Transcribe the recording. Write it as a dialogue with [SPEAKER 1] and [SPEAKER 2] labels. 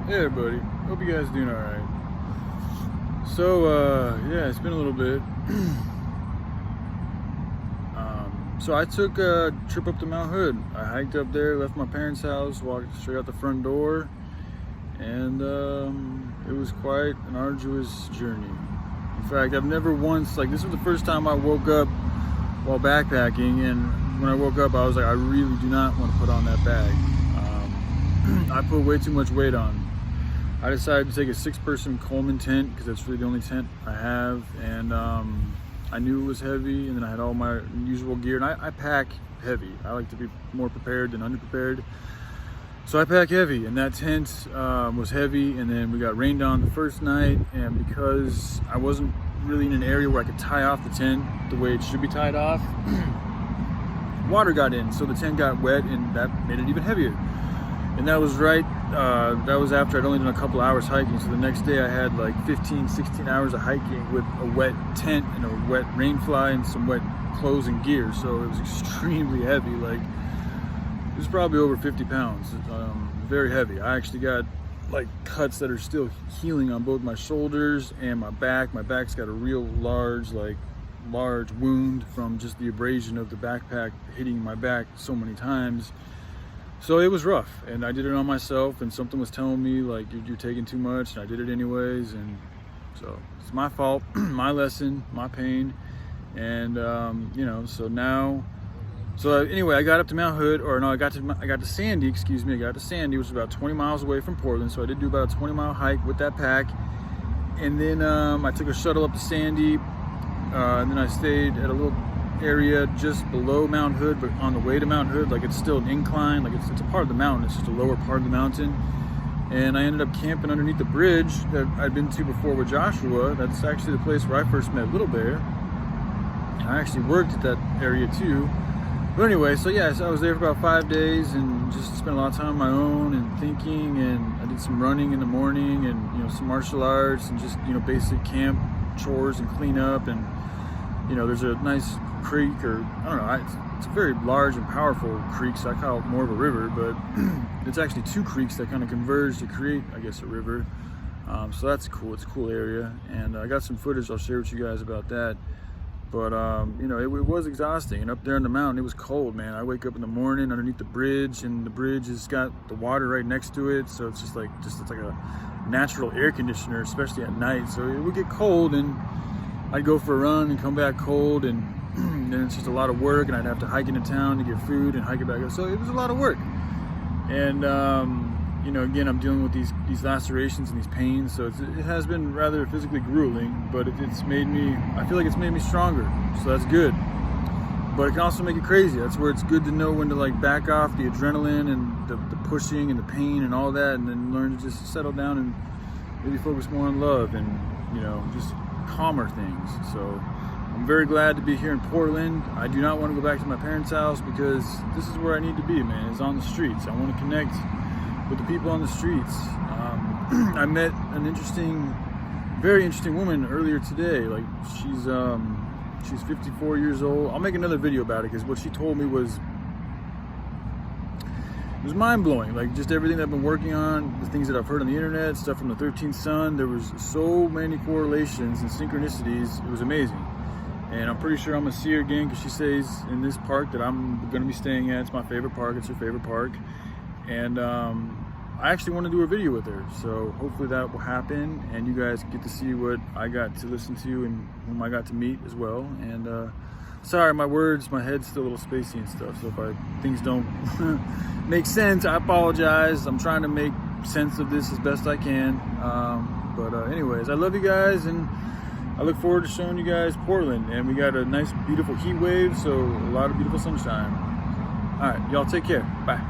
[SPEAKER 1] Hey everybody, hope you guys doing alright. So yeah, it's been a little bit. So I took a trip up to Mount Hood. I hiked up there, left my parents' house, walked straight out the front door, and it was quite an arduous journey. In fact, I've never once, this was the first time I woke up while backpacking, and when I woke up I was like, I really do not want to put on that bag. I put way too much weight on. I decided to take a 6-person Coleman tent because that's really the only tent I have, and I knew it was heavy, and then I had all my usual gear, and I pack heavy. I like to be more prepared than underprepared, so I pack heavy, and that tent was heavy. And then we got rained on the first night, and because I wasn't really in an area where I could tie off the tent the way it should be tied off, water got in, so the tent got wet, and that made it even heavier. And that was right, that was after I'd only done a couple hours hiking. So the next day I had like 15, 16 hours of hiking with a wet tent and a wet rain fly and some wet clothes and gear. So it was extremely heavy. Like, it was probably over 50 pounds, very heavy. I actually got like cuts that are still healing on both my shoulders and my back. My back's got a real large wound from just the abrasion of the backpack hitting my back so many times. So it was rough, and I did it on myself, and something was telling me like, you're taking too much, and I did it anyways. And so it's my fault, my lesson, my pain. And so anyway, I got up to Mount Hood, I got to Sandy, excuse me. I got to Sandy, which was about 20 miles away from Portland. So I did do about a 20-mile hike with that pack, and then I took a shuttle up to Sandy, and then I stayed at a little area just below Mount Hood, but on the way to Mount Hood, like, it's still an incline, like it's a part of the mountain, it's just a lower part of the mountain. And I ended up camping underneath the bridge that I'd been to before with Joshua. That's actually the place where I first met Little Bear. And I actually worked at that area too. But anyway, so yeah, so I was there for about 5 days and just spent a lot of time on my own and thinking, and I did some running in the morning and some martial arts and just basic camp chores and cleanup. And there's a nice creek, or I don't know, it's a very large and powerful creek, so I call it more of a river, but it's actually two creeks that kind of converge to create, I guess, a river. So that's cool. It's a cool area, and I got some footage I'll share with you guys about that. But it was exhausting, and up there in the mountain it was cold, man. I wake up in the morning underneath the bridge, and the bridge has got the water right next to it, so it's just like a natural air conditioner, especially at night. So it would get cold, and I'd go for a run and come back cold, and then it's just a lot of work, and I'd have to hike into town to get food and hike it back up. So it was a lot of work. And again, I'm dealing with these lacerations and these pains, so it has been rather physically grueling, but I feel like it's made me stronger, so that's good. But it can also make it crazy. That's where it's good to know when to like back off the adrenaline and the pushing and the pain and all that, and then learn to just settle down and maybe focus more on love and just calmer things. So I'm very glad to be here in Portland. I do not want to go back to my parents' house because this is where I need to be, man. It's on the streets. I want to connect with the people on the streets. I met an very interesting woman earlier today. Like, she's 54 years old. I'll make another video about it because what she told me was mind-blowing. Like, just everything that I've been working on, the things that I've heard on the internet, stuff from the 13th Sun. There was so many correlations and synchronicities. It was amazing. And I'm pretty sure I'm gonna see her again because she stays in this park that I'm gonna be staying at. It's my favorite park. It's her favorite park. And I actually want to do a video with her. So hopefully that will happen, and you guys get to see what I got to listen to and whom I got to meet as well. And sorry, my head's still a little spacey and stuff. So if things don't make sense, I apologize. I'm trying to make sense of this as best I can. Anyways, I love you guys, and I look forward to showing you guys Portland. And we got a nice, beautiful heat wave, so a lot of beautiful sunshine. All right, y'all take care. Bye.